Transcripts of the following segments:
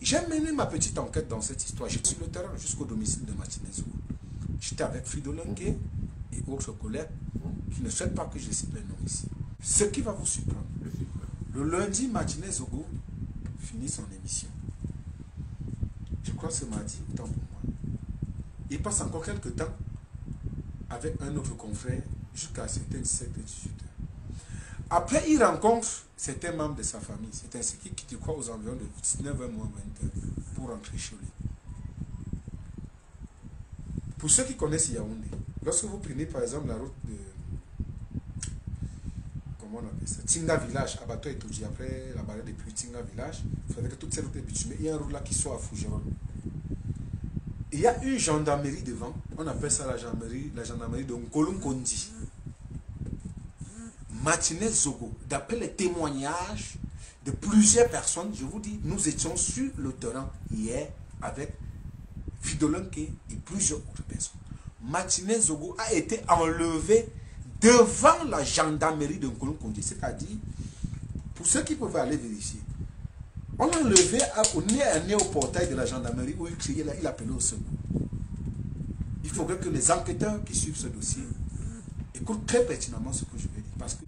J'ai mené ma petite enquête dans cette histoire. J'étais sur le terrain jusqu'au domicile de Martinez Zogo. J'étais avec Fridolin et autres collègues qui ne souhaitent pas que je cite les noms ici. Ce qui va vous surprendre. Le lundi, Martinez Zogo finit son émission. Je crois que c'est mardi, autant pour moi. Il passe encore quelques temps avec un autre confrère jusqu'à certaines 17 et 18 heures. Après, il rencontre certains membres de sa famille. C'est ainsi qu'il quitte, je crois, aux environs de 19h moins 20 heures pour rentrer chez lui. Pour ceux qui connaissent Yaoundé, lorsque vous prenez par exemple la route de comment on appelle ça, Tinga Village, à Bato et Toudji, après la barrière depuis Tinga Village, il faudrait que toute cette route est bitumée. Il y a un route là qui soit à Fougeron. Il y a une gendarmerie devant, on appelle ça la gendarmerie de Nkolum Kondi. Martinez Zogo, d'après les témoignages de plusieurs personnes, je vous dis, nous étions sur le terrain hier avec Fridolin et plusieurs autres personnes. Martinez Zogo a été enlevé devant la gendarmerie de Nkolum Kondi, c'est-à-dire, pour ceux qui peuvent aller vérifier, on l'a enlevé au nez à nez au portail de la gendarmerie où il criait là, il appelait au secours. Il faudrait que les enquêteurs qui suivent ce dossier écoutent très pertinemment ce que je vais dire. Parce que,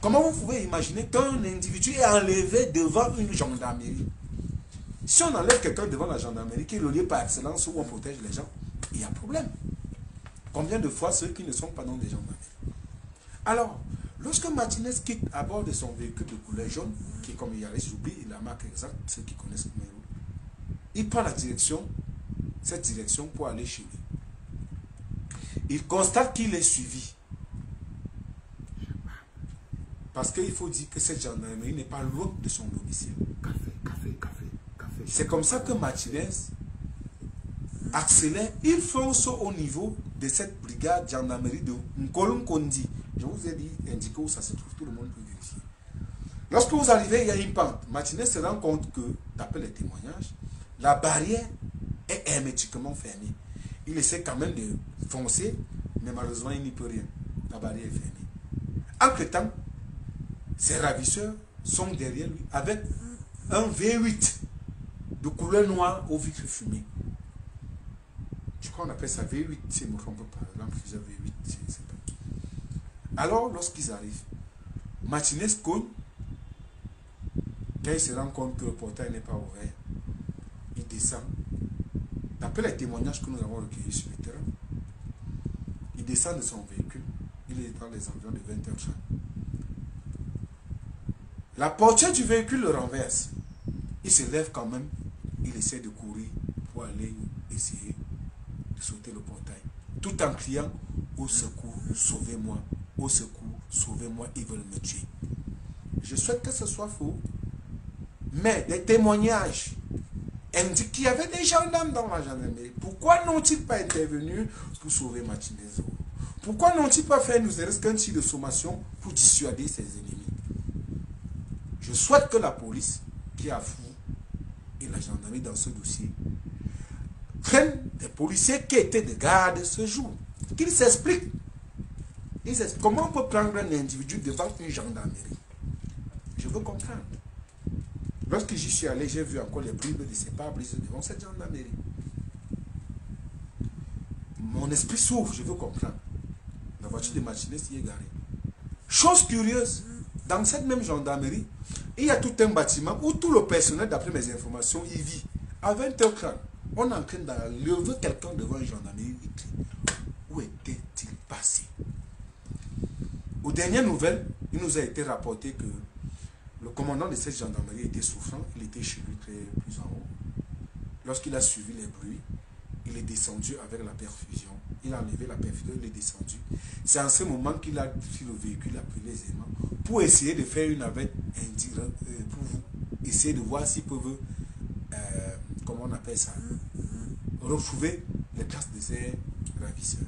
comment vous pouvez imaginer qu'un individu est enlevé devant une gendarmerie? Si on enlève quelqu'un devant la gendarmerie, qui est le lieu par excellence où on protège les gens, il y a problème. Combien de fois ceux qui ne sont pas dans des gendarmeries? Alors, lorsque Martinez quitte à bord de son véhicule de couleur jaune, qui est comme il y a, j'oublie la marque exacte, ceux qui connaissent Khmer Rouge, il prend la direction, cette direction pour aller chez lui. Il constate qu'il est suivi. Parce qu'il faut dire que cette gendarmerie n'est pas loin de son domicile. Café. C'est comme ça que Martinez accélère. Il fonce au niveau de cette brigade gendarmerie de Nkolum Kondi. Je vous ai dit, indiqué où ça se trouve, tout le monde peut vérifier. Lorsque vous arrivez, il y a une pente. Martinez se rend compte que, d'après les témoignages, la barrière est hermétiquement fermée. Il essaie quand même de foncer, mais malheureusement, il n'y peut rien. La barrière est fermée. Entre-temps, ses ravisseurs sont derrière lui avec un V8 de couleur noire aux vitres fumées. Je crois qu'on appelle ça V8, si je ne me trompe pas. L'amphuseur V8, c'est pas. Alors, lorsqu'ils arrivent, Martinez cogne. Quand il se rend compte que le portail n'est pas ouvert, il descend. D'après les témoignages que nous avons recueillis sur le terrain, il descend de son véhicule. Il est dans les environs de 20h30. La portière du véhicule le renverse. Il se lève quand même. Il essaie de courir pour aller essayer de sauter le portail. Tout en criant au secours, sauvez-moi. Au secours, sauvez-moi, ils veulent me tuer. Je souhaite que ce soit faux. Mais les témoignages indiquent qu'il y avait des gendarmes dans la gendarmerie. Pourquoi n'ont-ils pas intervenu pour sauver Martinez Zogo? Pourquoi n'ont-ils pas fait nous qu'un tir de sommation pour dissuader ses ennemis? Je souhaite que la police, qui a fou, et la gendarmerie dans ce dossier, prennent des policiers qui étaient de garde ce jour. Qu'ils s'expliquent. Comment on peut prendre un individu devant une gendarmerie? Je veux comprendre. Lorsque j'y suis allé, j'ai vu encore les bribes de ses pare-brises devant cette gendarmerie. Mon esprit s'ouvre, je veux comprendre. La voiture de Martinez y est garée. Chose curieuse, dans cette même gendarmerie, il y a tout un bâtiment où tout le personnel, d'après mes informations, y vit. À 20h30, on est en train d'enlever quelqu'un devant une gendarmerie. Où était-il passé? Aux dernières nouvelles, il nous a été rapporté que le commandant de cette gendarmerie était souffrant. Il était chez lui plus en haut. Lorsqu'il a suivi les bruits, il est descendu avec la perfusion. Il a enlevé la perfusion, il est descendu. C'est en ce moment qu'il a pris le véhicule, appelé les aimants, pour essayer de faire une navette indirecte, pour essayer de voir s'ils peuvent, comment on appelle ça, retrouver les traces de ces ravisseurs.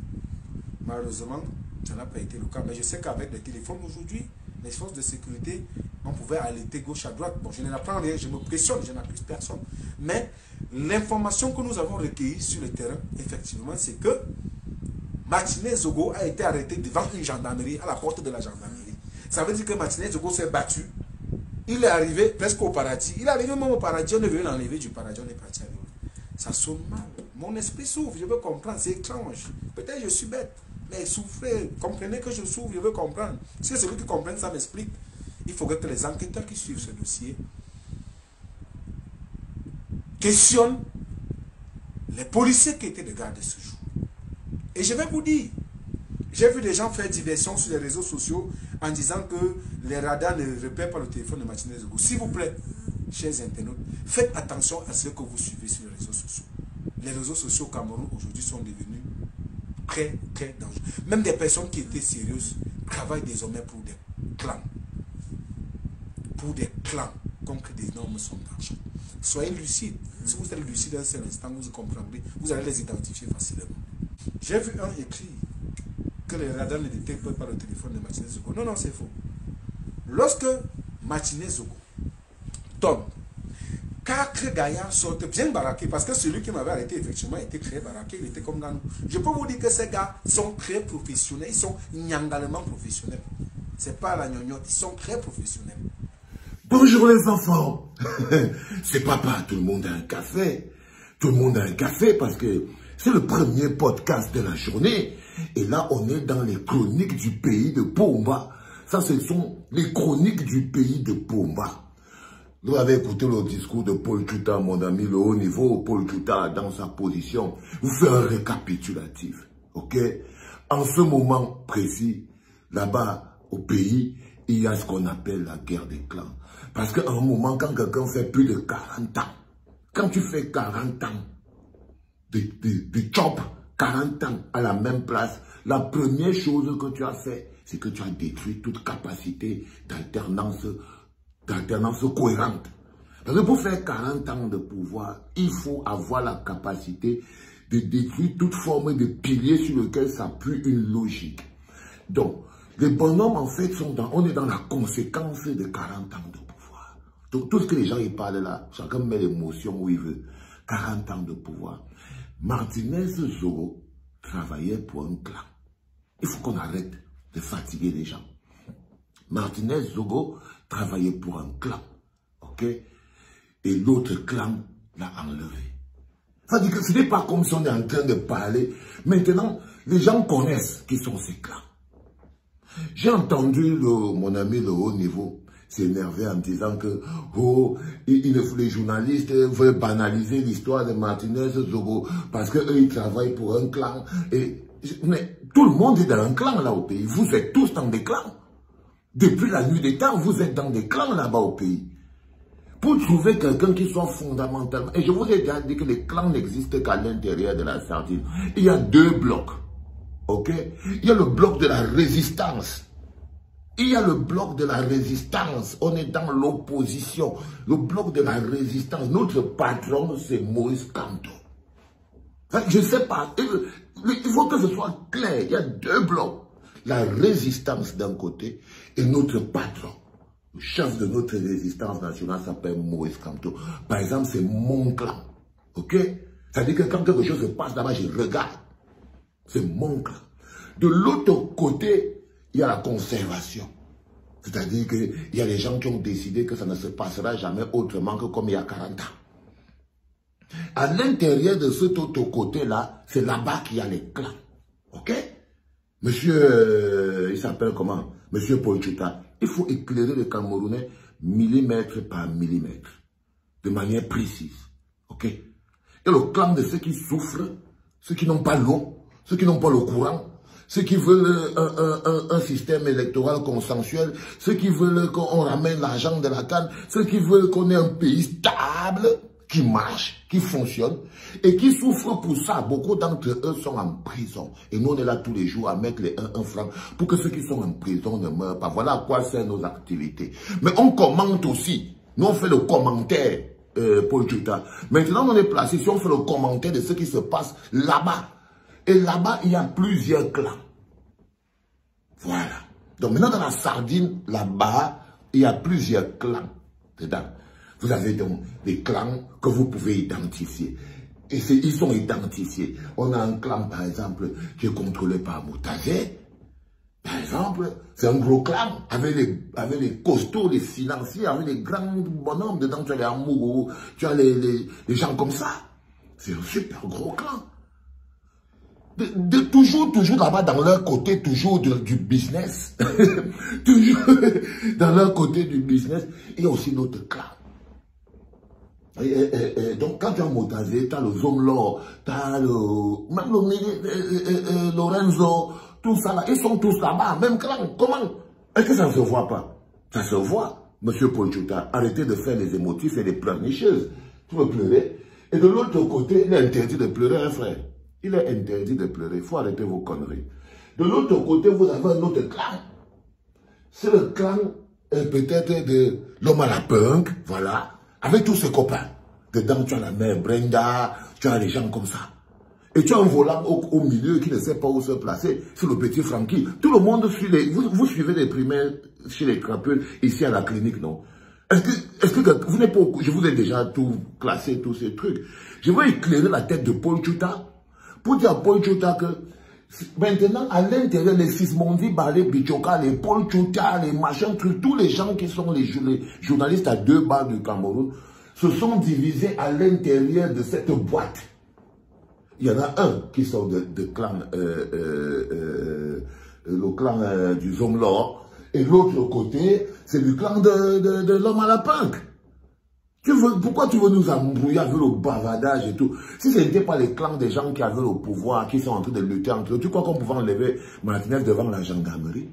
Malheureusement, ça n'a pas été le cas. Mais je sais qu'avec les téléphones aujourd'hui, les forces de sécurité, on pouvait alerter gauche à droite. Bon, je n'apprends rien, je me pressionne, je n'accuse personne. Mais l'information que nous avons recueillie sur le terrain, effectivement, c'est que Martinez Zogo a été arrêté devant une gendarmerie, à la porte de la gendarmerie. Ça veut dire que Martinez Zogo s'est battu Il est arrivé presque au paradis. Il est arrivé même au paradis, on est venu l'enlever du paradis, on est parti avec lui. Ça sonne mal. Mon esprit s'ouvre, je veux comprendre, c'est étrange. Peut-être je suis bête, mais souffrez, comprenez que je souffre, je veux comprendre. Si celui qui comprend ça m'explique, il faudrait que les enquêteurs qui suivent ce dossier questionnent les policiers qui étaient de garde ce jour. Et je vais vous dire, j'ai vu des gens faire diversion sur les réseaux sociaux en disant que les radars ne repèrent pas le téléphone de Martinez Zogo. S'il vous plaît, chers internautes, faites attention à ce que vous suivez sur les réseaux sociaux. Les réseaux sociaux au Cameroun aujourd'hui sont devenus très, très dangereux. Même des personnes qui étaient sérieuses travaillent désormais pour des clans. Pour des clans contre des énormes sommes d'argent. Soyez lucides. Si vous êtes lucide un seul instant, vous comprendrez. Vous allez les identifier facilement. J'ai vu un écrit que les radars ne détectent pas le téléphone de Martinez Zogo. Non, non, c'est faux. Lorsque Martinez Zogo tombe, 4 gaillards sortent bien baraqués, parce que celui qui m'avait arrêté, effectivement, était très baraqué, il était comme Ganou. Je peux vous dire que ces gars sont très professionnels, ils sont nyangalement professionnels. C'est pas la gnognotte, ils sont très professionnels. Bonjour les enfants. C'est papa, tout le monde a un café. Tout le monde a un café parce que c'est le premier podcast de la journée. Et là, on est dans les chroniques du pays de Pomba. Ça, ce sont les chroniques du pays de Pomba. Vous avez écouté le discours de Paul Tuta, mon ami, le haut niveau. Paul Tuta, dans sa position, vous fait un récapitulatif. Ok? En ce moment précis, là-bas, au pays, il y a ce qu'on appelle la guerre des clans. Parce qu'à un moment, quand quelqu'un fait plus de 40 ans, quand tu fais 40 ans de job, 40 ans à la même place, la première chose que tu as fait, c'est que tu as détruit toute capacité d'alternance cohérente. Parce que pour faire 40 ans de pouvoir, il faut avoir la capacité de détruire toute forme de pilier sur lequel s'appuie une logique. Donc, les bonhommes, en fait, on est dans la conséquence de 40 ans de pouvoir. Donc, tout ce que les gens y parlent là, chacun met l'émotion où il veut. 40 ans de pouvoir. Martinez Zogo travaillait pour un clan. Il faut qu'on arrête de fatiguer les gens. Martinez Zogo travaillait pour un clan. Ok? Et l'autre clan l'a enlevé. Ça veut dire que ce n'est pas comme si on est en train de parler. Maintenant, les gens connaissent qui sont ces clans. J'ai entendu mon ami le haut niveau s'énerver en disant que les journalistes veulent banaliser l'histoire de Martinez Zogo parce qu'eux ils travaillent pour un clan. Mais tout le monde est dans un clan là au pays. Vous êtes tous dans des clans. Depuis la nuit des temps, vous êtes dans des clans là-bas au pays. Pour trouver quelqu'un qui soit fondamentalement... Et je vous ai déjà dit que les clans n'existent qu'à l'intérieur de la sardine. Il y a 2 blocs. Ok? Il y a le bloc de la résistance. Il y a le bloc de la résistance. On est dans l'opposition. Le bloc de la résistance. Notre patron, c'est Moïse Kamto. Je ne sais pas. Il faut que ce soit clair. Il y a 2 blocs. La résistance d'un côté et notre patron. Le chef de notre résistance nationale s'appelle Moïse Kamto. Par exemple, c'est mon clan. Ok? Ça veut dire que quand quelque chose se passe là-bas, je regarde. C'est mon clan. De l'autre côté, il y a la conservation. C'est-à-dire qu'il y a des gens qui ont décidé que ça ne se passera jamais autrement que comme il y a 40 ans. À l'intérieur de cet autre côté-là, c'est là-bas qu'il y a les clans. Ok? Monsieur, il s'appelle comment? Monsieur Paul Tuta. Il faut éclairer les Camerounais millimètre par millimètre. De manière précise. Ok? Et le clan de ceux qui souffrent, ceux qui n'ont pas l'eau, ceux qui n'ont pas le courant, ceux qui veulent un système électoral consensuel, ceux qui veulent qu'on ramène l'argent de la canne, ceux qui veulent qu'on ait un pays stable, qui marche, qui fonctionne, et qui souffrent pour ça. Beaucoup d'entre eux sont en prison. Et nous, on est là tous les jours à mettre les 1 franc pour que ceux qui sont en prison ne meurent pas. Voilà à quoi servent nos activités. Mais on commente aussi. Nous, on fait le commentaire, Paul Tuta. Maintenant, on est placé, si on fait le commentaire de ce qui se passe là-bas. Et là-bas, il y a plusieurs clans. Voilà. Donc maintenant, dans la sardine, là-bas, il y a plusieurs clans dedans. Vous avez donc des clans que vous pouvez identifier. Et ils sont identifiés. On a un clan, par exemple, qui est contrôlé par Moutazé. Par exemple, c'est un gros clan, avec les costauds, les financiers, avec les grands bonhommes. Dedans, tu as les amoureux, tu as les gens comme ça. C'est un super gros clan. Toujours là-bas, dans leur côté, toujours du business. Toujours dans leur côté du business. Il y a aussi notre clan. Donc, quand tu as Motazé, tu as le Zomlor, tu as même le Lorenzo, tout ça là, ils sont tous là-bas, même clan. Comment? Est-ce que ça ne se voit pas? Ça se voit. Monsieur Paul Chouta, arrêtez de faire les émotifs et les pleurnicheuses. Tu veux pleurer? Et de l'autre côté, il est interdit de pleurer, hein, frère. Il est interdit de pleurer. Il faut arrêter vos conneries. De l'autre côté, vous avez un autre clan. C'est le clan, peut-être, de l'homme à la punk, voilà, avec tous ses copains. Dedans, tu as la mère Brenda, tu as les gens comme ça. Et tu as un volant au milieu qui ne sait pas où se placer. C'est le petit Francky. Tout le monde suit les... Vous suivez les primaires chez les crapules, ici à la clinique, non? Est-ce que vous n'êtes pas... Je vous ai déjà tout classé, tous ces trucs. Je veux éclairer la tête de Paul Chouta pour dire à Paul Chouta que maintenant, à l'intérieur, les Sismondi, Balé, Bichoka, les Paul Chouta, les machins, trucs, tous les gens qui sont les journalistes à 2 bars du Cameroun se sont divisés à l'intérieur de cette boîte. Il y en a un qui sort de clan, le clan du Zomlor, et l'autre côté, c'est le clan de l'homme à la punk. Pourquoi tu veux nous embrouiller avec le bavardage et tout? Si ce n'était pas les clans des gens qui avaient le pouvoir, qui sont en train de lutter entre eux, tu crois qu'on pouvait enlever Martinez devant la gendarmerie?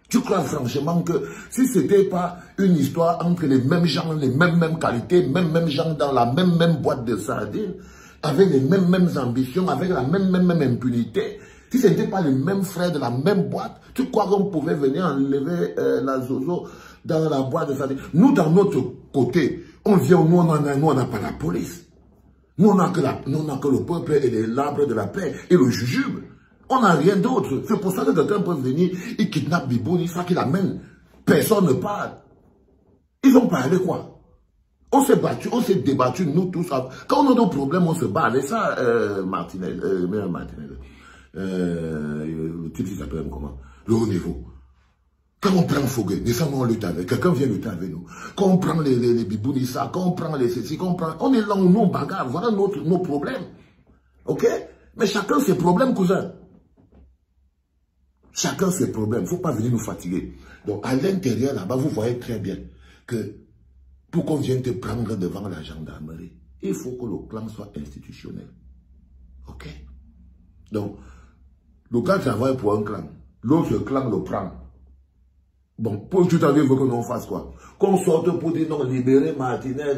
Tu crois franchement que si ce n'était pas une histoire entre les mêmes gens, les mêmes qualités, mêmes gens dans la même boîte de sardines, avec les mêmes ambitions, avec la même impunité, si ce n'était pas les mêmes frères de la même boîte, tu crois qu'on pouvait venir enlever la Zozo dans la boîte de sardines? Nous, dans notre côté, on vient, nous, on n'a pas la police. Nous, on n'a que le peuple et l'arbre de la paix et le jujube. On n'a rien d'autre. C'est pour ça que quelqu'un peut venir, il kidnappe Bibouni, ça qu'il amène. Personne ne parle. Ils ont parlé quoi? On s'est battu, on s'est débattu, nous tous. Quand on a des problèmes, on se bat. Et ça, Martinez, le type qui s'appelle comment? Le haut niveau. Quand on prend Foguet, descendons, on lutte avec. Quelqu'un vient lutter avec nous. Quand on prend les Bibounissa, quand on prend les ceci, on est là où nous on bagarre. Voilà nos problèmes. Ok? Mais chacun ses problèmes, cousin. Chacun ses problèmes. Il ne faut pas venir nous fatiguer. Donc, à l'intérieur, là-bas, vous voyez très bien que pour qu'on vienne te prendre devant la gendarmerie, il faut que le clan soit institutionnel. Ok? Donc, le gars travaille pour un clan. L'autre clan le prend. Bon, pour tout à l'heure, il faut que l'on fasse quoi? Qu'on sorte pour dire non, libérer Martinez,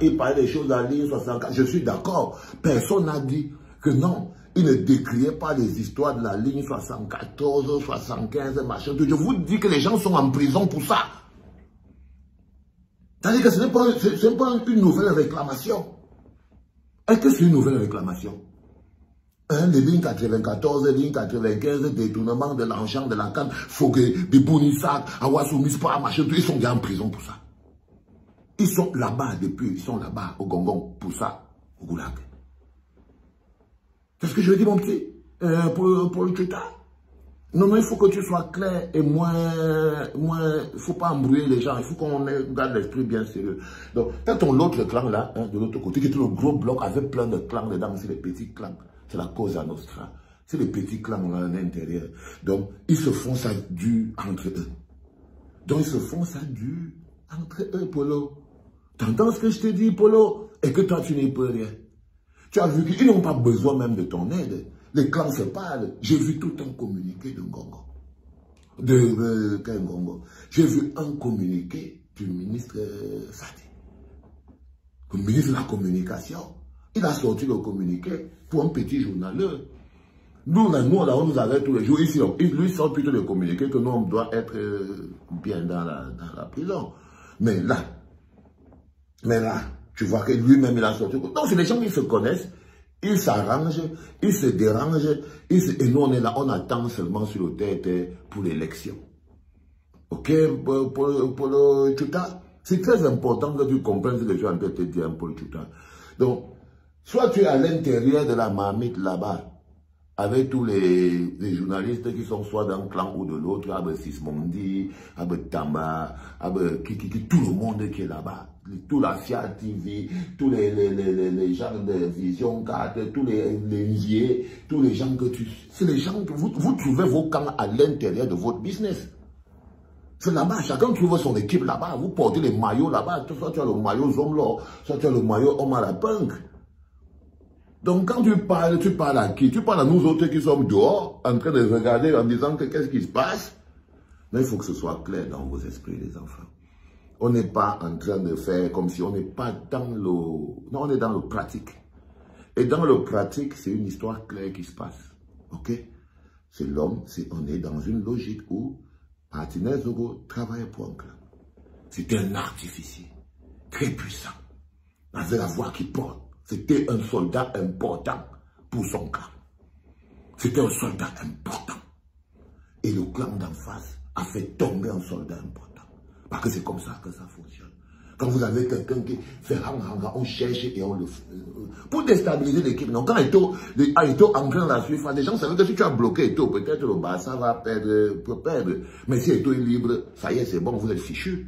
il parle des choses en ligne 64. Je suis d'accord. Personne n'a dit que non. Il ne décriait pas les histoires de la ligne 74, 75, machin. Je vous dis que les gens sont en prison pour ça. C'est-à-dire que ce n'est pas une nouvelle réclamation. Est-ce que c'est une nouvelle réclamation? Les lignes 94, les lignes 95, détournement de l'argent de la canne, Foguet, Bibounissa, Awassou, Mispa, machin, ils sont déjà en prison pour ça. Ils sont là-bas depuis, ils sont là-bas au Gongon pour ça, au Goulag. C'est ce que je veux dire, mon petit, pour le Chouta. Non, il faut que tu sois clair et moins, il ne faut pas embrouiller les gens, il faut qu'on garde l'esprit bien sérieux. Donc, quand on l'autre clan là, hein, de l'autre côté, qui est le gros bloc avec plein de clans dedans, c'est les petits clans. C'est la cause à Nostra. C'est les petits clans là à l'intérieur. Donc, ils se font ça dû entre eux. Donc, ils se font ça dû entre eux, Polo. T'entends ce que je te dis, Polo? Et que toi, tu n'y peux rien. Tu as vu qu'ils n'ont pas besoin même de ton aide. Les clans se parlent. J'ai vu tout un communiqué de Ngongo. Ngongo. J'ai vu un communiqué du ministre Sadi. Le ministre de la Communication. Il a sorti le communiqué pour un petit journal. Nous, on nous arrête tous les jours. Ici, lui sort plutôt le communiqué que nous, on doit être bien dans la prison. Mais là, tu vois que lui-même, il a sorti. Donc, c'est des gens qui se connaissent. Ils s'arrangent, ils se dérangent, et nous on est là, on attend seulement sur le tête pour l'élection. Ok, pour le Chouta, c'est très important que tu comprennes ce que je suis en train de te dire pour le Chouta. Donc, soit tu es à l'intérieur de la marmite là-bas, avec tous les journalistes qui sont soit d'un clan ou de l'autre, avec Sismondi, avec Tama, avec tout le monde qui est là-bas. Tout la FIA TV, tous les gens de Vision 4, tous les liés, tous les gens que c'est les gens que vous trouvez vos camps à l'intérieur de votre business. C'est là-bas, chacun trouve son équipe là-bas. Vous portez les maillots là-bas, soit tu as le maillot Zomlo, soit tu as le maillot Omar Punk. Donc quand tu parles à qui? Tu parles à nous autres qui sommes dehors, en train de regarder en disant que qu'est-ce qui se passe? Mais il faut que ce soit clair dans vos esprits, les enfants. On n'est pas en train de faire comme si on n'est pas dans le... Non, on est dans le pratique. Et dans le pratique, c'est une histoire claire qui se passe. Ok? C'est l'homme, on est dans une logique où Martinez Zogo travaillait pour un clan. C'était un artificier, très puissant. Il avait la voix qui porte. C'était un soldat important pour son clan. C'était un soldat important. Et le clan d'en face a fait tomber un soldat important. Parce que c'est comme ça que ça fonctionne. Quand vous avez quelqu'un qui fait hang, on cherche et on le fait. Pour déstabiliser l'équipe. Donc quand Eto entre dans la surface, les gens savent que si tu as bloqué Eto, peut-être le Barça va perdre. Mais si Eto est libre, ça y est, c'est bon, vous êtes fichu.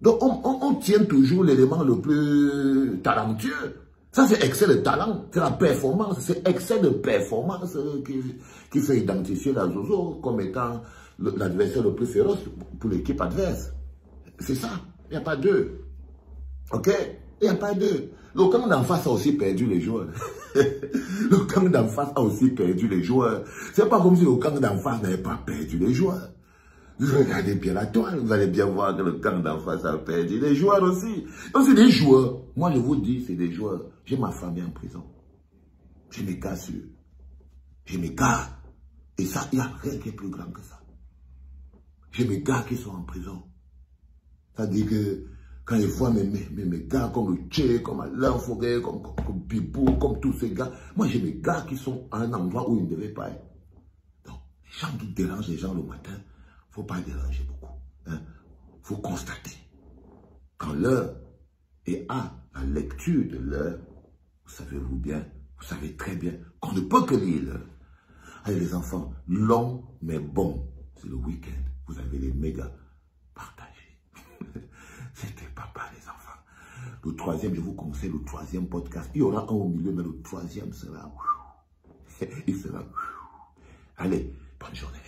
Donc on tient toujours l'élément le plus talentueux. Ça c'est excès de talent, c'est la performance, c'est excès de performance qui fait identifier la Zozo comme étant l'adversaire le plus féroce pour l'équipe adverse. C'est ça, il n'y a pas deux. Ok? Il n'y a pas deux. Le camp d'en face a aussi perdu les joueurs. Le camp d'en face a aussi perdu les joueurs. C'est pas comme si le camp d'en face n'avait pas perdu les joueurs. Vous regardez bien la toile, vous allez bien voir que le camp d'en face a perdu les joueurs aussi. Donc c'est des joueurs. Moi je vous dis, c'est des joueurs. J'ai ma famille en prison. J'ai mes gars sûrs. J'ai mes gars. Et ça, il n'y a rien qui est plus grand que ça. J'ai mes gars qui sont en prison. C'est-à-dire que quand ils voient mes gars comme le Tché, comme Alain Forêt, comme Bibou, comme tous ces gars, moi j'ai mes gars qui sont à un endroit où ils ne devaient pas être. Donc, les gens qui dérangent les gens le matin, il ne faut pas déranger beaucoup. Il faut constater. Quand l'heure est à la lecture de l'heure, vous savez-vous bien, vous savez très bien qu'on ne peut que lire l'heure. Allez les enfants, long mais bon, c'est le week-end. Vous avez les méga partagés. C'était papa les enfants. Le troisième, je vous conseille le troisième podcast. Il y aura un au milieu, mais le troisième sera... Il sera... Allez, bonne journée.